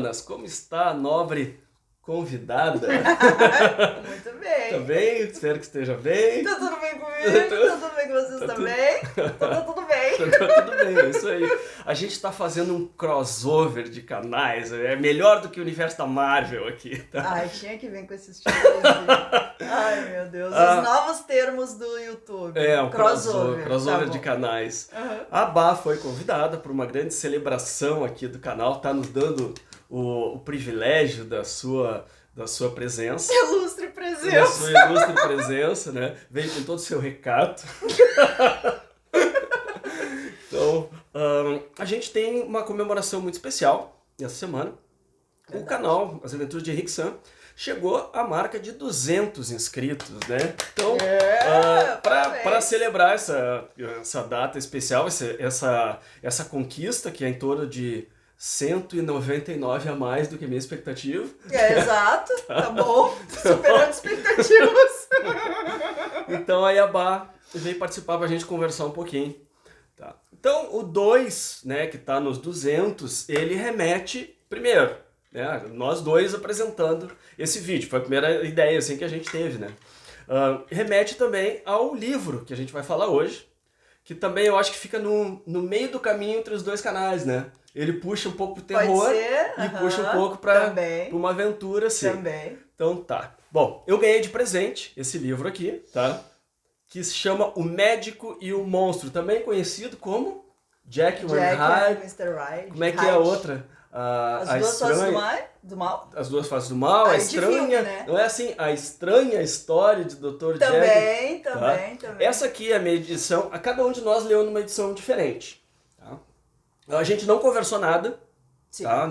Jonas, como está a nobre convidada? Muito bem. Tá bem? Espero que esteja bem. Tá tudo bem comigo? Tá tudo bem com vocês também? Tá tudo bem. Tá tudo bem, é isso aí. A gente tá fazendo um crossover de canais, é melhor do que o universo da Marvel aqui, tá? Ai, tinha que vir com esses títulos. Ai, meu Deus. Os novos termos do YouTube. É, um crossover Tá de bom. canais. Uhum. A Bá foi convidada para uma grande celebração aqui do canal, tá nos dando o privilégio da sua presença. Ilustre Da presença. sua ilustre presença, né? Veio com todo o seu recato. Então, a gente tem uma comemoração muito especial essa semana. O canal As Aventuras de Henrique San chegou à marca de 200 inscritos, né? Então, para parabéns. celebrar essa data especial, essa conquista, que é em torno de 199 a mais do que a minha expectativa. É, exato. Tá bom. Superando expectativas. Então aí a Bá veio participar pra gente conversar um pouquinho. Tá. Então o 2, né, que tá nos 200, ele remete, primeiro, né, nós dois apresentando esse vídeo. Foi a primeira ideia assim, que a gente teve, né? Remete também ao livro que a gente vai falar hoje, que também eu acho que fica no meio do caminho entre os dois canais, né? Ele puxa um pouco pro terror Pode ser. e puxa um pouco pra Também. uma aventura, assim. Também. Então tá. Bom, eu ganhei de presente esse livro aqui, tá? Que se chama O Médico e o Monstro, também conhecido como Jekyll and Jack Hyde. e Mr. Hyde. Como é que é a outra? As A duas faces estranha... do mal? As duas faces do mal, a Aí de estranha... filme, né? Não é assim? A estranha história de Dr. Jekyll. Também, Tá? também. Essa aqui é a minha edição. Cada um de nós leu numa edição diferente. Tá? A gente não conversou nada, Sim. tá?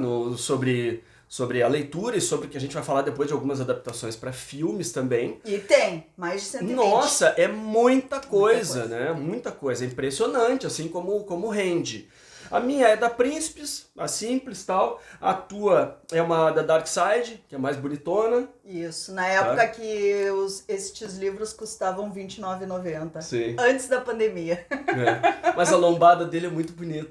Sobre a leitura e sobre o que a gente vai falar depois de algumas adaptações para filmes também. E tem mais de 120. Nossa, é muita coisa, coisa. né? Muita coisa. É impressionante, assim como rende. A minha é da Príncipes, a simples e tal. A tua é uma da Dark Side, que é mais bonitona. Isso, na época que estes livros custavam R$29,90. Sim. Antes da pandemia. É. Mas a lombada dele é muito bonita.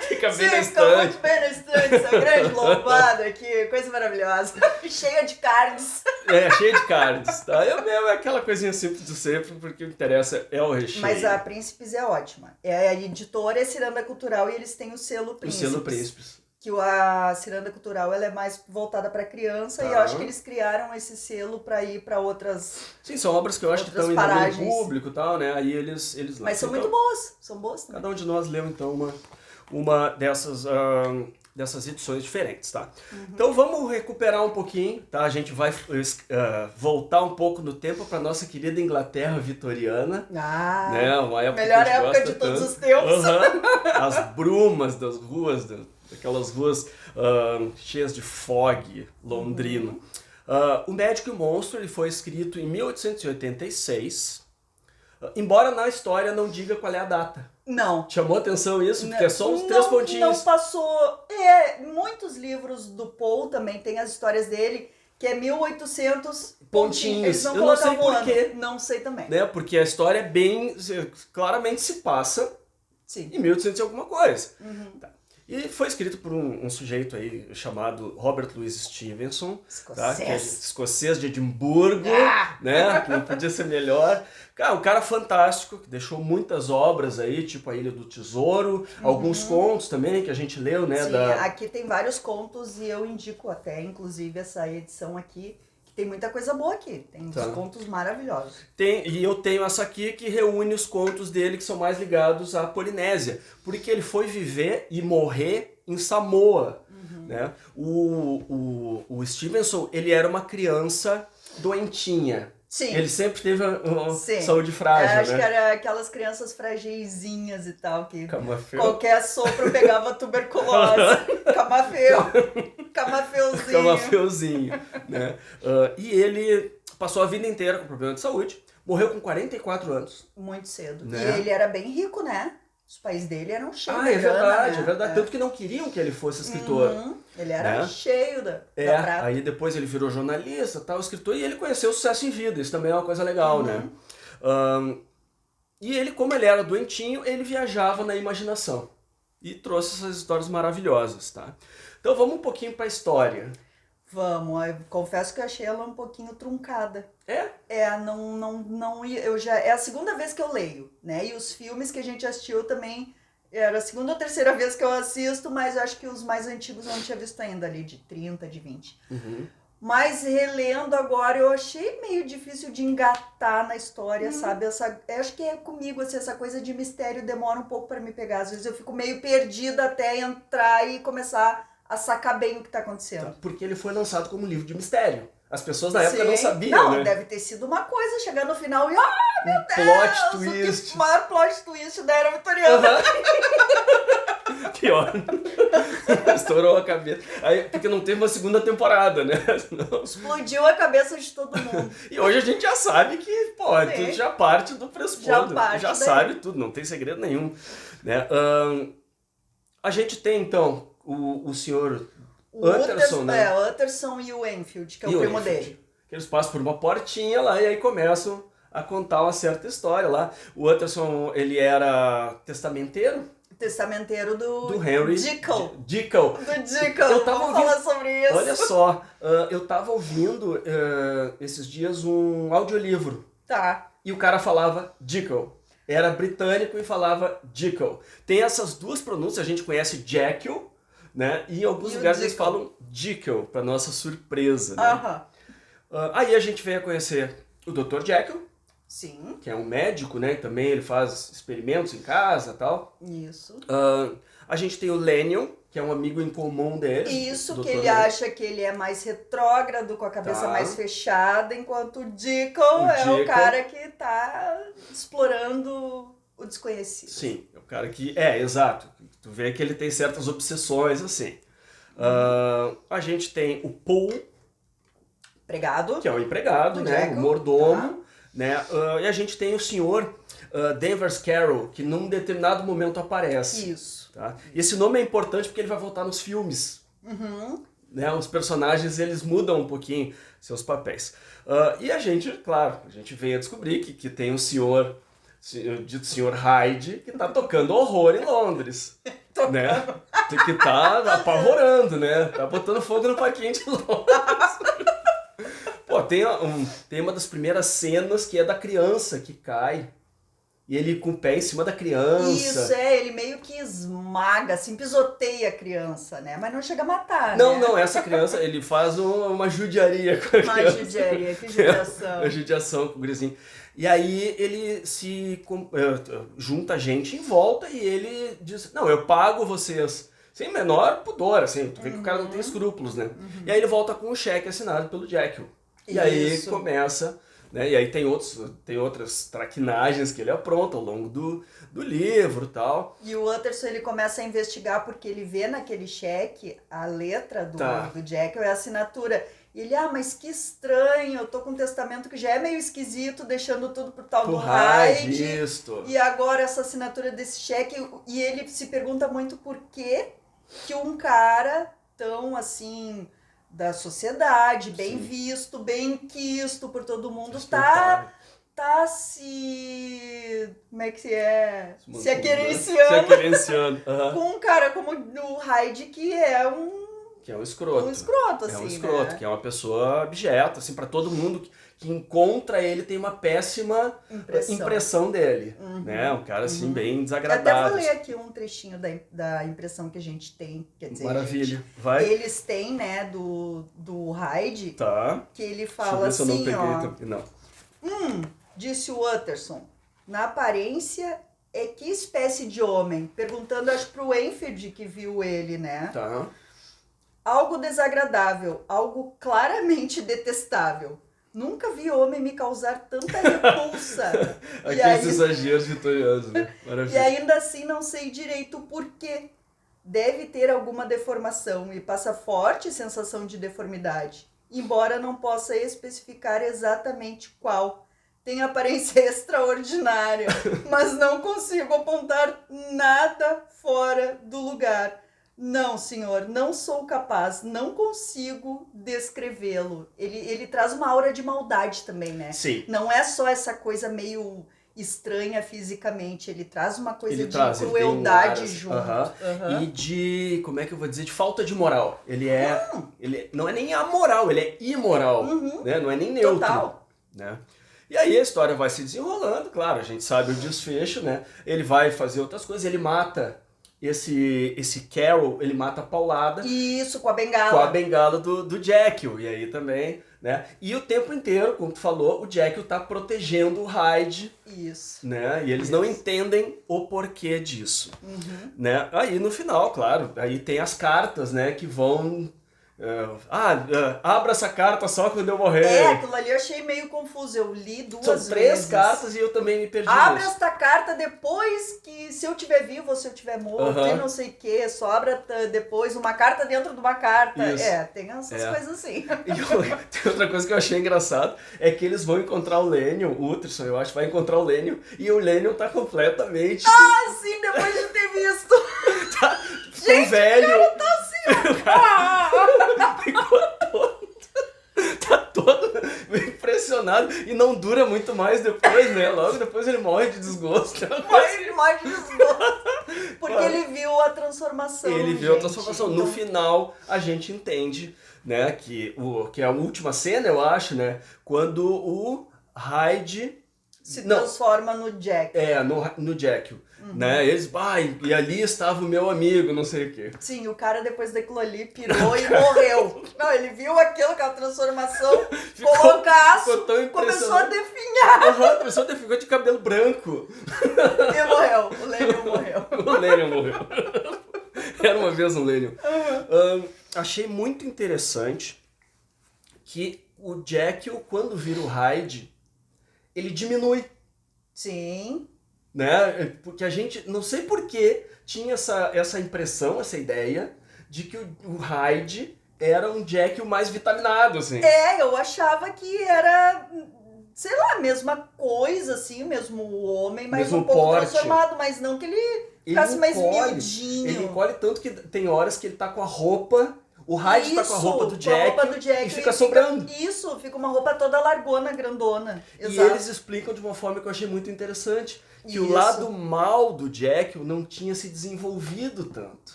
Fica bem na Sim, ficou estante. muito bem na estante, essa grande lombada aqui, coisa maravilhosa. Cheia de cards. É, cheio de cards. Tá? É aquela coisinha simples de sempre, porque o que interessa é o recheio. Mas a Príncipes é ótima. É a editora é Ciranda Cultural e eles têm o selo O Príncipes. selo Príncipes. Que a Ciranda Cultural ela é mais voltada para criança Tá. e eu acho que eles criaram esse selo para ir para outras. Sim, são obras que eu acho que Outras estão em domínio paragens. público e tal, né? Aí eles Mas são lançam. muito boas. São boas também. Cada um de nós leu, então, uma dessas edições diferentes, tá? Então vamos recuperar um pouquinho, tá? A gente vai voltar um pouco no tempo para nossa querida Inglaterra vitoriana, Ah, né? Uma época melhor que a gente época gosta de todos tanto. os tempos. Aham. As brumas das ruas, daquelas ruas cheias de fog londrino. O Médico e o Monstro ele foi escrito em 1886, embora na história não diga qual é a data. Não. Chamou atenção isso? Porque é só uns três pontinhos. Não passou. Muitos livros do Poe também tem as histórias dele, que é 1800 Pontinhos. Eles não Eu não sei colocavam por ano. quê. Não sei também. Né? Porque a história é bem... claramente se passa Sim. em 1800 e alguma coisa. Uhum. Tá. E foi escrito por um sujeito aí chamado Robert Louis Stevenson, tá? Que é escocês de Edimburgo, né? Que não podia ser melhor. Cara, um cara fantástico, que deixou muitas obras aí, tipo A Ilha do Tesouro, alguns contos também que a gente leu, né? Sim, aqui tem vários contos e eu indico até, inclusive, essa edição aqui, que tem muita coisa boa aqui. Tem uns contos maravilhosos. E eu tenho essa aqui que reúne os contos dele que são mais ligados à Polinésia, porque ele foi viver e morrer em Samoa. Né? O Stevenson, ele era uma criança doentinha. Sim. Ele sempre teve uma Sim. saúde frágil, Acho né? que era aquelas crianças fragilzinhas e tal, que Camafeu. qualquer sopro pegava tuberculose. Camafeuzinho. Camafeuzinho, né? E ele passou a vida inteira com problema de saúde, morreu com 44 anos. Muito cedo. Né? E ele era bem rico, né? Os pais dele eram cheios de É grana, verdade, né? é verdade. Tanto que não queriam que ele fosse escritor. Ele era Né? cheio da prata. Aí depois ele virou jornalista, tal, escritor, e ele conheceu o sucesso em vida. Isso também é uma coisa legal, né? E ele, como ele era doentinho, ele viajava na imaginação. E trouxe essas histórias maravilhosas, tá? Então vamos um pouquinho pra história. Vamos, eu confesso que eu achei ela um pouquinho truncada. É? É a segunda vez que eu leio, né? E os filmes que a gente assistiu também, era a segunda ou terceira vez que eu assisto, mas eu acho que os mais antigos eu não tinha visto ainda, ali de 30, de 20. Uhum. Mas relendo agora, eu achei meio difícil de engatar na história, sabe? Eu acho que é comigo, assim, essa coisa de mistério demora um pouco pra me pegar. Às vezes eu fico meio perdida até entrar e começar a sacar bem o que tá acontecendo. Porque ele foi lançado como livro de mistério. As pessoas na época não sabiam, não, né? Deve ter sido uma coisa, chegar no final e... Plot twist. Que maior plot twist da Era Vitoriana. Pior. Estourou a cabeça. Aí, porque não teve uma segunda temporada, né? Senão... Explodiu a cabeça de todo mundo. E hoje a gente já sabe que, pô, tudo já parte do pressuposto. Já sabe tudo, não tem segredo nenhum. Né? A gente tem, então, o senhor Utterson, né? O Utterson e o Enfield, que é o primo dele. Que eles passam por uma portinha lá e aí começam a contar uma certa história lá. O Utterson, ele era testamenteiro. Testamenteiro do Henry Jekyll. Do Jekyll. Eu tava ouvindo... falar sobre isso. Olha só, eu tava ouvindo esses dias um audiolivro. Tá. E o cara falava Jekyll. Era britânico e falava Jekyll. Tem essas duas pronúncias, a gente conhece Jekyll, né? E em alguns lugares eles falam Jekyll, pra nossa surpresa, né? Aí a gente veio a conhecer o Dr. Jekyll. Sim. Que é um médico, né? Também ele faz experimentos em casa e tal. Isso. A gente tem o Lennion, que é um amigo em comum dele. Isso, que ele acha que ele é mais retrógrado, com a cabeça mais fechada, enquanto o Jekyll é o cara que tá explorando o desconhecido. Sim, é o cara que... exato. Tu vê que ele tem certas obsessões, assim. A gente tem o Paul. Empregado. Que é o empregado, né? Jekyll, o mordomo. Né? E a gente tem o senhor Danvers Carroll, que num determinado momento aparece. Isso. Tá? E esse nome é importante porque ele vai voltar nos filmes. Né? Os personagens, eles mudam um pouquinho seus papéis. E a gente, claro, a gente veio a descobrir que tem um senhor, dito senhor Hyde, que tá tocando horror em Londres. Né? Que tá apavorando, né? Tá botando fogo no parquinho de Londres. Pô, tem uma das primeiras cenas que é da criança que cai. E ele com o pé em cima da criança. Isso, ele meio que esmaga, assim, pisoteia a criança, né? Mas não chega a matar, não, né? Não, essa criança, ele faz uma judiaria com a criança. Uma judiaria, que judiação. Uma judiação com o gurizinho. E aí ele se junta a gente em volta e ele diz, não, eu pago vocês. Sem menor pudor, assim, tu vê que o cara não tem escrúpulos, né? E aí ele volta com um cheque assinado pelo Jekyll. E aí começa, né? E aí tem outras traquinagens que ele apronta ao longo do livro e tal. E o Utterson, ele começa a investigar porque ele vê naquele cheque a letra do Jekyll é a assinatura. E ele, mas que estranho, eu tô com um testamento que já é meio esquisito, deixando tudo pro tal do Hyde. E agora essa assinatura desse cheque, e ele se pergunta muito por que um cara tão assim... da sociedade, bem visto, bem quisto por todo mundo, tá se... como é que é? Se aquerenciando. Com um cara como o Hyde, que é um... Que é um escroto. Um escroto, assim, é um escroto, né? Que é uma pessoa abjeta, assim, pra todo mundo que encontra ele tem uma péssima impressão dele, né? Um cara, assim, bem desagradável. Eu até falei aqui um trechinho da impressão que a gente tem, quer dizer... Maravilha, vai. Eles têm, né, do Hyde, que ele fala assim, não. Disse o Utterson, na aparência é que espécie de homem? Perguntando, acho, pro Enfield que viu ele, né? Algo desagradável, algo claramente detestável. Nunca vi homem me causar tanta repulsa. Aqueles exageros vitorianos, né? E ainda assim não sei direito o porquê. Deve ter alguma deformação e passa forte sensação de deformidade, embora não possa especificar exatamente qual. Tem aparência extraordinária, mas não consigo apontar nada fora do lugar. Não, senhor, não sou capaz, não consigo descrevê-lo. Ele traz uma aura de maldade também, né? Sim. Não é só essa coisa meio estranha fisicamente, ele traz uma coisa Ele de traz, ele tem crueldade um ar, junto. aham. E de, como é que eu vou dizer, de falta de moral. Ele não é nem amoral, ele é imoral, né? Não é nem neutro. Total. Né? E aí a história vai se desenrolando, claro, a gente sabe o desfecho, né? Ele vai fazer outras coisas, ele mata esse Carol, ele mata a paulada. Isso, com a bengala. Com a bengala do Jekyll, e aí também, né? E o tempo inteiro, como tu falou, o Jekyll tá protegendo o Hyde. Isso. Né? E eles não entendem o porquê disso. Né? Aí no final, claro, aí tem as cartas, né, que vão... abra essa carta só quando eu morrer. Aquilo ali eu achei meio confuso. Eu li duas vezes. São 3 cartas e eu também me perdi Abre nisso. esta carta depois que, se eu tiver vivo ou se eu tiver morto, e não sei o que, só abra depois uma carta dentro de uma carta. Isso. Tem essas coisas assim. E tem outra coisa que eu achei engraçado, é que eles vão encontrar o Lennion, o Utterson, eu acho, vai encontrar o Lennion, e o Lennion tá completamente... Sim, depois de ter visto. Gente, velho. O cara tá assim, Ficou todo. Tá todo impressionado. E não dura muito mais depois, né? Logo depois ele morre de desgosto. Ele morre de desgosto. Porque ele viu a transformação. Ele viu a transformação. No final, a gente entende, né? Que é a última cena, eu acho, né? Quando o Hyde se transforma no Jack. No Jekyll. Né? Eles, e ali estava o meu amigo, não sei o quê. Sim, o cara depois daquilo ali pirou e morreu. Não, ele viu aquela transformação, loucaço, começou a definhar. Começou a definhar, ficou de cabelo branco. E morreu, o Lennion morreu. O Lennion morreu. Era uma vez um Lennion. Achei muito interessante que o Jekyll, quando vira o Hyde, ele diminui. Sim. Né? Porque a gente, não sei porquê, tinha essa impressão, essa ideia de que o Hyde era um Jekyll mais vitaminado, assim. Eu achava que era, sei lá, a mesma coisa, assim, o mesmo homem, mas mesmo um pouco porte. transformado, mas não que ele ficasse mais miudinho. Ele encolhe tanto que tem horas que ele tá com a roupa... O Hyde tá com a roupa do Jekyll e fica sobrando. Isso, fica uma roupa toda largona, grandona. Exato. E eles explicam de uma forma que eu achei muito interessante. Que o lado mal do Jekyll não tinha se desenvolvido tanto.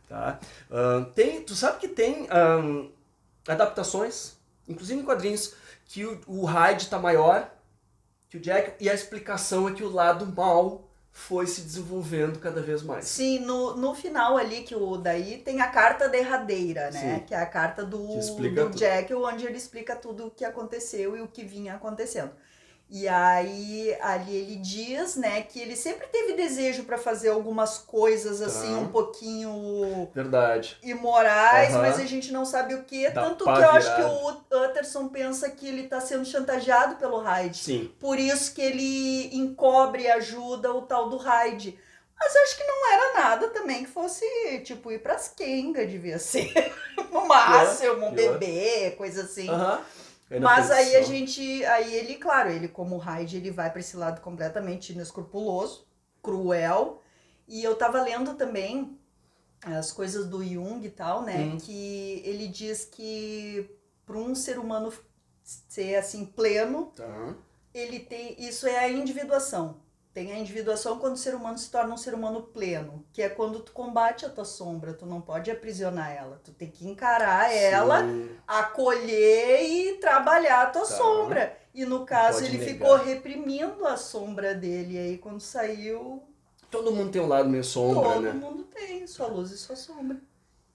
Tá? Tu sabe que tem adaptações, inclusive em quadrinhos, que o Hyde tá maior que o Jekyll. E a explicação é que o lado mal foi se desenvolvendo cada vez mais. Sim, no final ali, que daí tem a carta derradeira, né? Sim. Que é a carta do Jekyll, onde ele explica tudo o que aconteceu e o que vinha acontecendo. E aí, ali ele diz, né, que ele sempre teve desejo para fazer algumas coisas, assim, um pouquinho... Verdade. Imorais, mas a gente não sabe o que. Tanto que eu acho que o Utterson pensa que ele tá sendo chantageado pelo Hyde. Sim. Por isso que ele encobre e ajuda o tal do Hyde. Mas acho que não era nada também que fosse, tipo, ir pras Kenga, devia ser. No máximo, um bebê, coisa assim. Mas aí ele, claro, ele como Hyde, ele vai para esse lado completamente inescrupuloso, cruel. E eu tava lendo também as coisas do Jung e tal, né? Que ele diz que para um ser humano ser assim pleno, ele tem, isso é a individuação. Tem a individuação quando o ser humano se torna um ser humano pleno, que é quando tu combate a tua sombra, tu não pode aprisionar ela, tu tem que encarar ela, acolher e trabalhar a tua sombra. E no caso ele ficou reprimindo a sombra dele, e aí quando saiu... Todo mundo tem um lado meio sombra, né? Todo mundo tem, sua luz e sua sombra.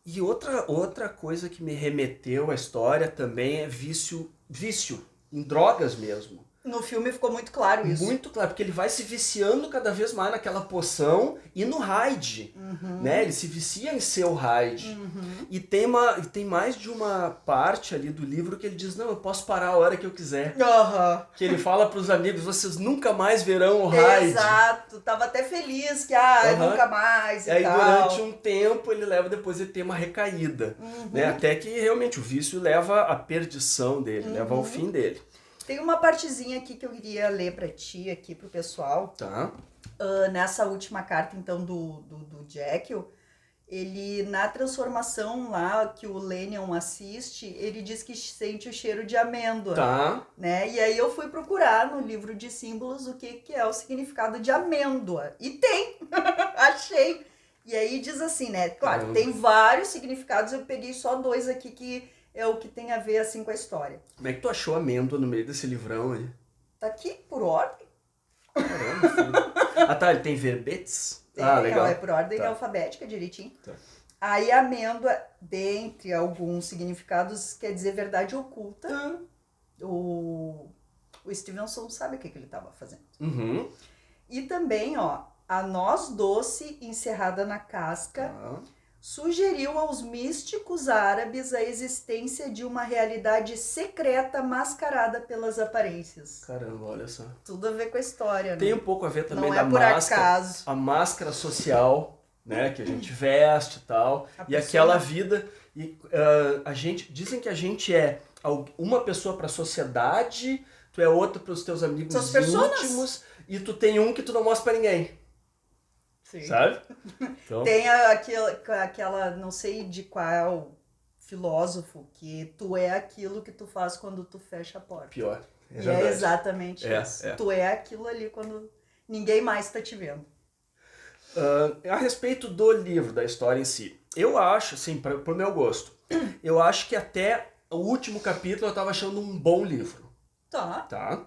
E outra coisa que me remeteu à história também é vício em drogas mesmo. No filme ficou muito claro isso. Muito claro, porque ele vai se viciando cada vez mais naquela poção e no Hyde, né? Ele se vicia em ser o Hyde. E tem mais de uma parte ali do livro que ele diz, não, eu posso parar a hora que eu quiser. Que ele fala pros amigos, vocês nunca mais verão o Hyde. Exato, tava até feliz que, nunca mais e aí, tal. durante um tempo, ele leva depois a ter uma recaída. Né? Até que, realmente, o vício leva à perdição dele, leva ao fim dele. Tem uma partezinha aqui que eu queria ler pra ti, aqui pro pessoal. Tá. Nessa última carta, então, do Jekyll, ele, na transformação lá que o Lennon assiste, ele diz que sente o cheiro de amêndoa. Tá. Né? E aí eu fui procurar no livro de símbolos o que é o significado de amêndoa. E tem! Achei! E aí diz assim, né? Claro, tem vários significados, eu peguei só 2 aqui que é o que tem a ver assim com a história. Como é que tu achou amêndoa no meio desse livrão aí? Tá aqui, por ordem. Caramba, filho. Ah, tá, ele tem verbetes? Legal. É por ordem alfabética, direitinho. Tá. Aí amêndoa, dentre alguns significados, quer dizer verdade oculta. O Stevenson sabe o que ele estava fazendo. Uhum. E também, ó, a noz doce encerrada na casca sugeriu aos místicos árabes a existência de uma realidade secreta mascarada pelas aparências. Caramba, olha só. Tudo a ver com a história, né? Tem um pouco a ver também Não da é por máscara, acaso. a máscara social, né, que a gente veste e tal, e aquela vida. E a gente, dizem que a gente é uma pessoa para a sociedade, tu é outra para os teus amigos íntimos, e tu tem um que tu não mostra para ninguém. Sim. Sabe? Então... Tem aquela, não sei de qual filósofo, que tu é aquilo que tu faz quando tu fecha a porta. Pior. E é exatamente isso. Tu é aquilo ali quando ninguém mais está te vendo. A respeito do livro, da história em si, eu acho, assim, pro meu gosto, eu acho que até o último capítulo eu tava achando um bom livro. Tá?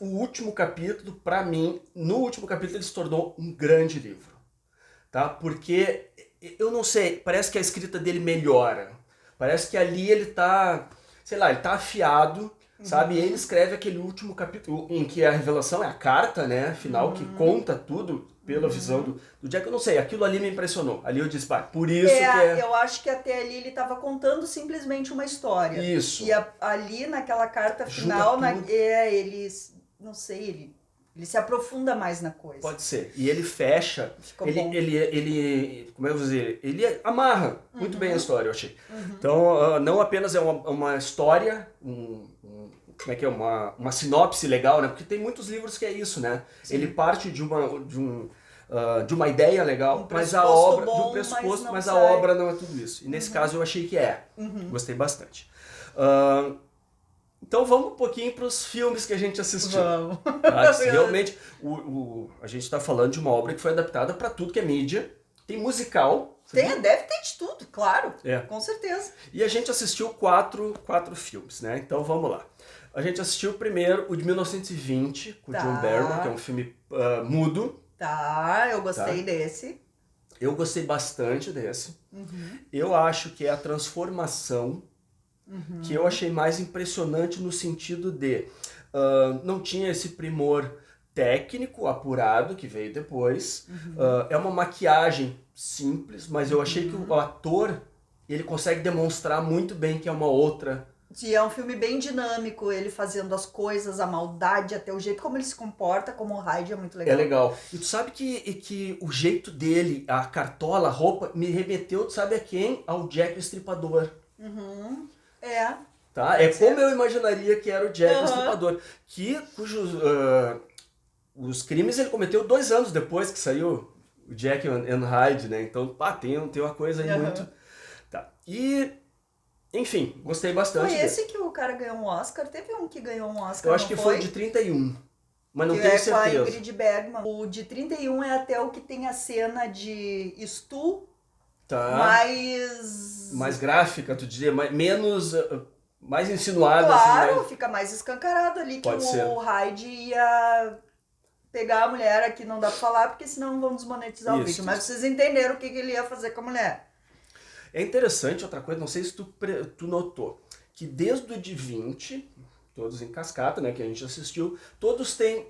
O último capítulo, pra mim, no último capítulo ele se tornou um grande livro. Tá? Porque, eu não sei, parece que a escrita dele melhora. Parece que ali ele tá, sei lá, ele tá afiado, sabe? E ele escreve aquele último capítulo em que a revelação é a carta, né, final, que conta tudo pela visão do Jack. Eu não sei, aquilo ali me impressionou. Ali eu disse, por isso que é... Eu acho que até ali ele estava contando simplesmente uma história. Isso. E ali naquela carta final, eles... Não sei, ele se aprofunda mais na coisa. Pode ser. E ele fecha, ele como é que eu vou dizer? Ele amarra muito bem a história, eu achei. Então, não apenas é uma história, como é que é? Uma sinopse legal, né? Porque tem muitos livros que é isso, né? Sim. Ele parte de uma ideia legal, mas a obra, de um pressuposto, mas a obra não é tudo isso. E nesse caso eu achei que é. Gostei bastante. Então vamos um pouquinho para os filmes que a gente assistiu. Vamos. Realmente, a gente está falando de uma obra que foi adaptada para tudo que é mídia. Tem musical. Deve ter de tudo, claro. É. Com certeza. E a gente assistiu quatro filmes, né? Então vamos lá. A gente assistiu primeiro o de 1920, com o John Barrymore, que é um filme mudo. Eu gostei desse. Eu gostei bastante desse. Eu acho que é a transformação que eu achei mais impressionante no sentido de não tinha esse primor técnico apurado que veio depois. É uma maquiagem simples, mas eu achei que o ator ele consegue demonstrar muito bem que é uma outra. E é um filme bem dinâmico, ele fazendo as coisas, a maldade, até o jeito como ele se comporta, como o Hyde é muito legal. É legal. E tu sabe que o jeito dele, a cartola, a roupa, me remeteu, tu sabe a quem? Ao Jack o Estripador. Tá? É como eu imaginaria que era o Jack o Estripador. Cujos os crimes ele cometeu 2 anos depois que saiu o Jack and Hyde, né? Então, tem uma coisa aí muito... Tá. E, enfim, gostei bastante. Foi esse que o cara ganhou um Oscar? Teve um que ganhou um Oscar, eu acho que foi o de 31. Mas não tenho certeza. Com a Ingrid Bergman. O de 31 é até o que tem a cena de Stu. Mais gráfica, tu diria, mais insinuada. Claro, assim, né? fica mais escancarado ali. Pode ser. O Hyde ia pegar a mulher, aqui não dá pra falar, porque senão vão desmonetizar o vídeo. Mas vocês entenderam o que ele ia fazer com a mulher. É interessante outra coisa, não sei se tu notou, que desde o de 20, todos em cascata, né, que a gente assistiu, todos têm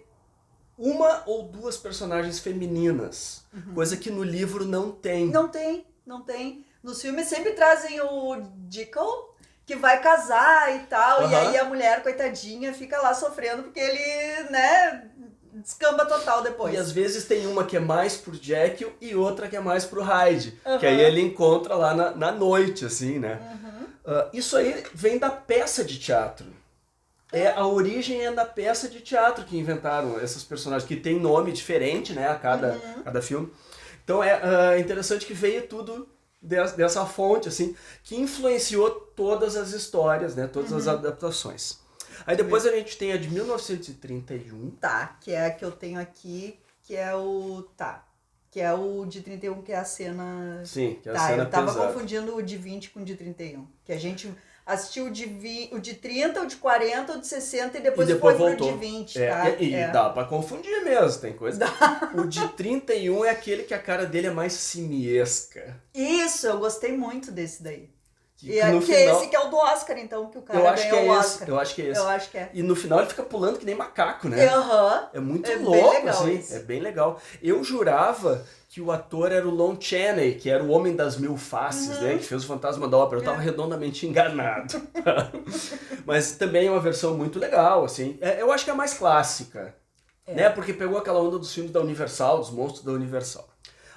uma ou 2 personagens femininas, coisa que no livro não tem. Não tem. Nos filmes sempre trazem o Dickel, que vai casar e tal, e aí a mulher, coitadinha, fica lá sofrendo porque ele, né, descamba total depois. E às vezes tem uma que é mais pro Jekyll e outra que é mais pro Hyde, que aí ele encontra lá na noite, assim, né? Isso aí vem da peça de teatro. A origem é da peça de teatro que inventaram esses personagens, que tem nome diferente, né, a cada filme. Então é interessante que veio tudo dessa fonte, assim, que influenciou todas as histórias, né? Todas as adaptações. Aí depois a gente tem a de 1931. Tá, que é a que eu tenho aqui, que é o... Tá. Que é o de 31, que é a cena... Sim, que é a tá, cena eu tava pesada. confundindo o de 20 com o de 31. Que a gente assistiu o de 30, o de 40, o de 60 e depois foi voltou. pro de 20, tá? E dá pra confundir mesmo, tem coisa. O de 31 é aquele que a cara dele é mais simiesca. Isso, eu gostei muito desse daí. Que é no que final, esse que é o do Oscar, então, que o cara eu acho que ganhou é o esse, Oscar. eu acho que é esse. Eu acho que é. E no final ele fica pulando que nem macaco, né? Aham. É muito É bem louco, legal assim. isso. É bem legal. Eu jurava que o ator era o Lon Chaney, que era o Homem das Mil Faces, né? Que fez o Fantasma da Ópera. Eu tava redondamente enganado. Mas também é uma versão muito legal, assim. Eu acho que é a mais clássica, né? Porque pegou aquela onda dos filmes da Universal, dos monstros da Universal.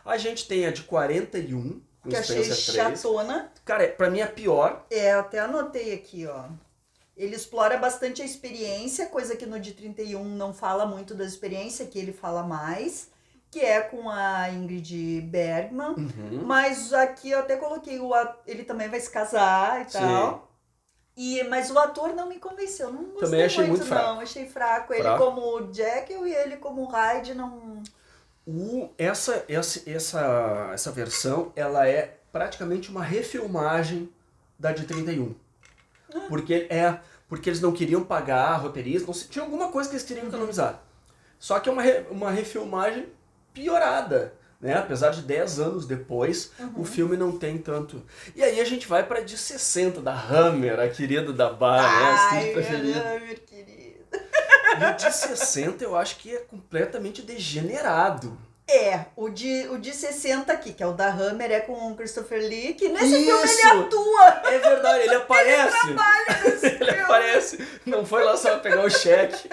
A gente tem a de 41, com Que eu achei Spencer Tracy. chatona. Cara, pra mim é a pior. Eu até anotei aqui, ó. Ele explora bastante a experiência, coisa que no de 31 não fala muito da experiência, que ele fala mais, que é com a Ingrid Bergman. Mas aqui eu até coloquei, ele também vai se casar e tal. Mas o ator não me convenceu, não gostei Também achei muito fraco. Não, achei fraco. Ele como o Jekyll e ele como o Hyde não... Essa versão, ela é praticamente uma refilmagem da de 31. Porque eles não queriam pagar roteirista, tinha alguma coisa que eles queriam economizar. Só que é uma refilmagem piorada, né? Apesar de 10 anos depois, o filme não tem tanto... E aí a gente vai pra de 60, da Hammer, a querida da Bar, né? A estúdio preferida. Hammer, querida. E o de 60 eu acho que é completamente degenerado. O de 60 aqui, que é o da Hammer, é com o Christopher Lee, que nesse filme ele atua. É verdade, ele aparece. Ele trabalha nesse Ele filme. aparece, não foi lá só pegar o cheque.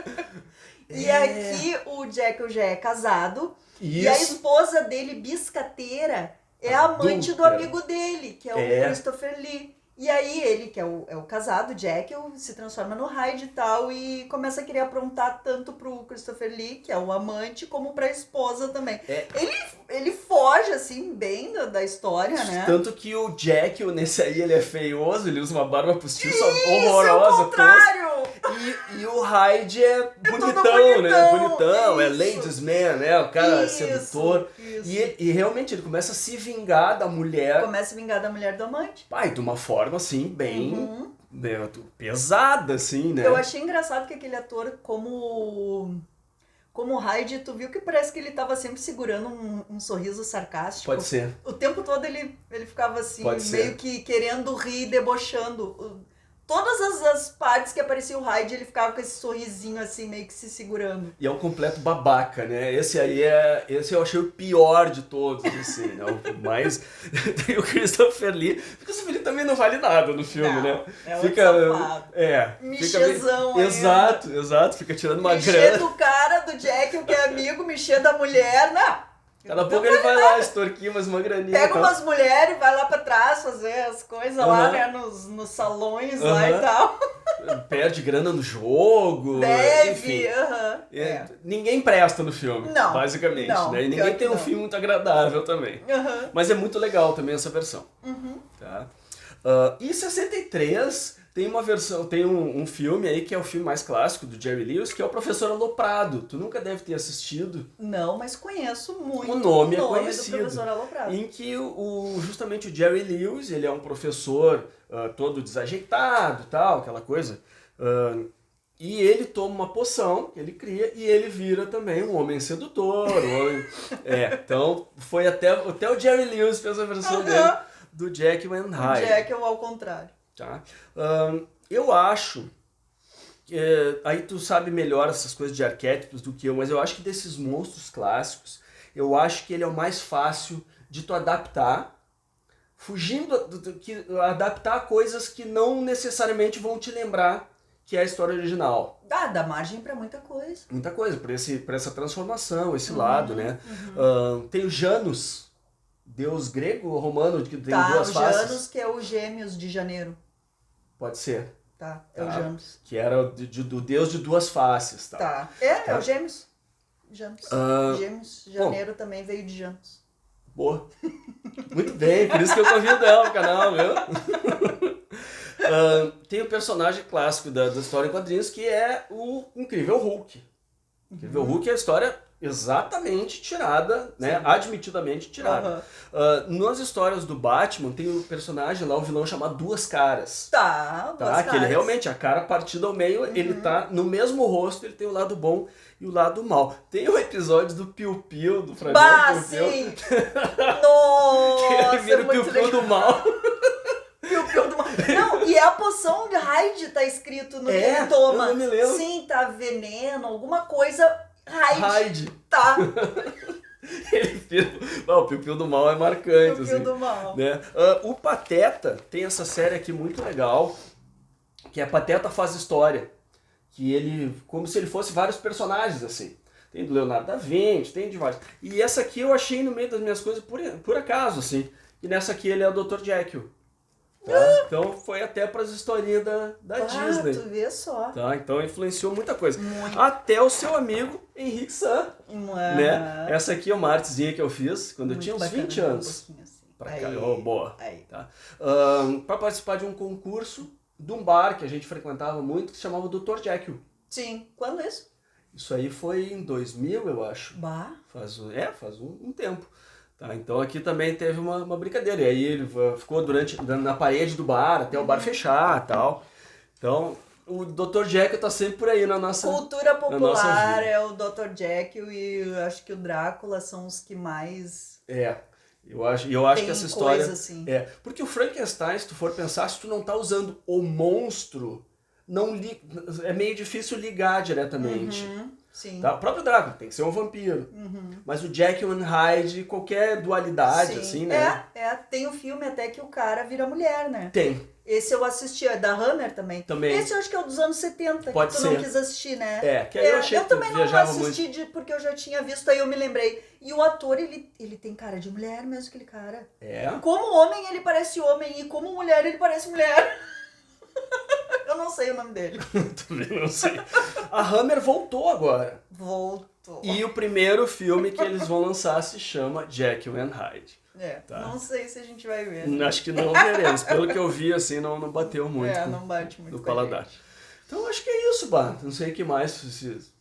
E aqui o Jekyll já é casado. Isso. E a esposa dele, biscateira, é a amante do amigo dele, que é o Christopher Lee. E aí ele, que é o casado, Jekyll, se transforma no Hyde e tal, e começa a querer aprontar tanto pro Christopher Lee, que é o amante, como pra esposa também. Ele foge, assim, bem da história, né? Tanto que o Jekyll, nesse aí, ele é feioso, ele usa uma barba postiça É horrorosa. o contrário! E o Hyde é bonitão, né? Bonitão, é ladies man, né? O cara sedutor. E realmente ele começa a se vingar da mulher. Começa a vingar da mulher do amante. Pai, de uma forma assim, bem pesada, assim, né? Eu achei engraçado que aquele ator, como o Hyde, tu viu que parece que ele tava sempre segurando um sorriso sarcástico. Pode ser. O tempo todo ele ficava assim, meio que querendo rir, debochando. Todas as partes que aparecia o Hyde, ele ficava com esse sorrisinho assim, meio que se segurando. E é um completo babaca, né? Esse eu achei o pior de todos, assim, né? Mas tem o Christopher Lee. O Christopher Lee também não vale nada no filme, né? É fica safado. Michezão meio... Exato. Fica tirando uma grana. Mexer do cara, do Jekyll, que é amigo, mexer da mulher, não. Cada pouco ele vai lá extorquir uma graninhas. Pega umas mulheres e vai lá pra trás fazer as coisas lá, né? Nos salões lá e tal. Perde grana no jogo. Deve, enfim. Ninguém presta no filme, basicamente. Né? E ninguém tem um filme muito agradável também. Mas é muito legal também essa versão. Tá? E 63 tem uma versão, tem um filme aí que é o filme mais clássico do Jerry Lewis, que é o Professor Aloprado. Tu nunca deve ter assistido. Não, mas conheço muito o nome é conhecido. Do Professor Aloprado. Em que justamente o Jerry Lewis, ele é um professor todo desajeitado e tal, aquela coisa. E ele toma uma poção que ele cria e ele vira também um homem sedutor. Então foi até o Jerry Lewis fez a versão dele do Jekyll and Hyde. O Jekyll ao contrário. Tá? Eu acho que aí tu sabe melhor essas coisas de arquétipos do que eu, mas eu acho que desses monstros clássicos, eu acho que ele é o mais fácil de tu adaptar, adaptar coisas que não necessariamente vão te lembrar que é a história original. Dá margem pra muita coisa. Muita coisa, por essa transformação, esse lado, né? Tem o Janus, deus grego ou romano, que tem duas faces. O Janus, que é o Gêmeos de Janeiro. Pode ser. O Janus. Que era do deus de duas faces. É o Gêmeos. Janus. Gêmeos. Janeiro também veio de Janus. Boa. Muito bem, por isso que eu convido ela pro canal, viu? Tem o personagem clássico da história em quadrinhos, que é o Incrível Hulk. O Incrível Hulk é a história exatamente tirada, né? Admitidamente tirada. Nas histórias do Batman, tem o personagem lá, um vilão chamado Duas Caras. Duas Caras. Que ele realmente, a cara partida ao meio, ele tá no mesmo rosto, ele tem o lado bom e o lado mal. Tem o episódio do Piu Piu, do Fragão Piu Piu. Sim! Nossa, Que ele vira o Piu Piu do mal. Piu Piu do mal. Não, e a poção de Hyde tá escrito no que ele toma. Eu não me lembro. Sim, tá veneno, alguma coisa... Hyde. Tá. Ele vira... o Piu Piu do mal é marcante. Piu Piu do mal. Né? O Pateta tem essa série aqui muito legal, que é Pateta Faz História. Que ele, como se ele fosse vários personagens, assim. Tem do Leonardo da Vinci, tem de vários. E essa aqui eu achei no meio das minhas coisas por acaso, assim. E nessa aqui ele é o Dr. Jekyll. Tá? Então foi até para as historinhas da Disney. Tu vê só. Tá? Então influenciou muita coisa. Até o seu amigo Henrique San. Né? Essa aqui é uma artezinha que eu fiz quando eu tinha uns 20 anos. Pra cá. Boa. Tá? Para participar de um concurso de um bar que a gente frequentava muito, que se chamava Dr. Jekyll. Sim. Quando isso? Isso aí foi em 2000, eu acho. Bah. Faz um tempo. Tá, então aqui também teve uma brincadeira. E aí ele ficou na parede do bar até o bar fechar e tal. Então o Dr. Jekyll tá sempre por aí na nossa cultura popular. É o Dr. Jekyll e eu acho que o Drácula são os que mais... Eu acho que essa história... Assim. Porque o Frankenstein, se tu for pensar, se tu não tá usando o monstro, é meio difícil ligar diretamente. Sim. Tá? O próprio Drácula tem que ser um vampiro. Mas o Jekyll and Hyde, qualquer dualidade, assim, né? Tem um filme até que o cara vira mulher, né? Tem. Esse eu assisti, é da Hammer também. Esse eu acho que é o dos anos 70, Pode que tu ser. não quis assistir, né? Que aí eu achei eu que também não assisti muito. porque eu já tinha visto, aí eu me lembrei. E o ator, ele tem cara de mulher mesmo, aquele cara. Como homem, ele parece homem, e como mulher, ele parece mulher. Eu não sei o nome dele. Também não sei. A Hammer voltou agora. Voltou. E o primeiro filme que eles vão lançar se chama Jekyll and Hyde. Tá? Não sei se a gente vai ver. Acho que não veremos. Pelo que eu vi, assim, não bateu muito. Não bate muito no paladar. Então acho que é isso, Bah. Não sei o que mais precisa.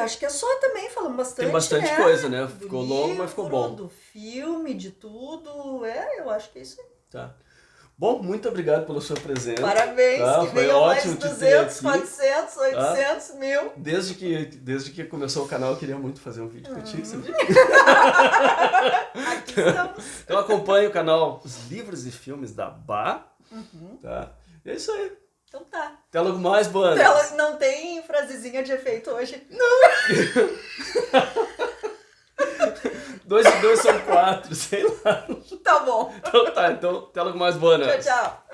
Acho que é só também, falando bastante. Tem bastante coisa, né? Ficou longo, mas ficou bom. Do filme, de tudo. Eu acho que é isso aí. Tá. Bom, muito obrigado pela sua presença. Parabéns, que venham mais 200, 400, 800 mil. Desde que começou o canal, eu queria muito fazer um vídeo contigo, sabia? Aqui estamos. Então acompanhe o canal Os Livros e Filmes da Bah. Tá? E é isso aí. Então tá. Até logo mais, Bana. Não tem frasezinha de efeito hoje? Não! 2 e 2 são 4, sei lá. Tá bom. Então tá, até logo mais, Bana. Tchau, tchau.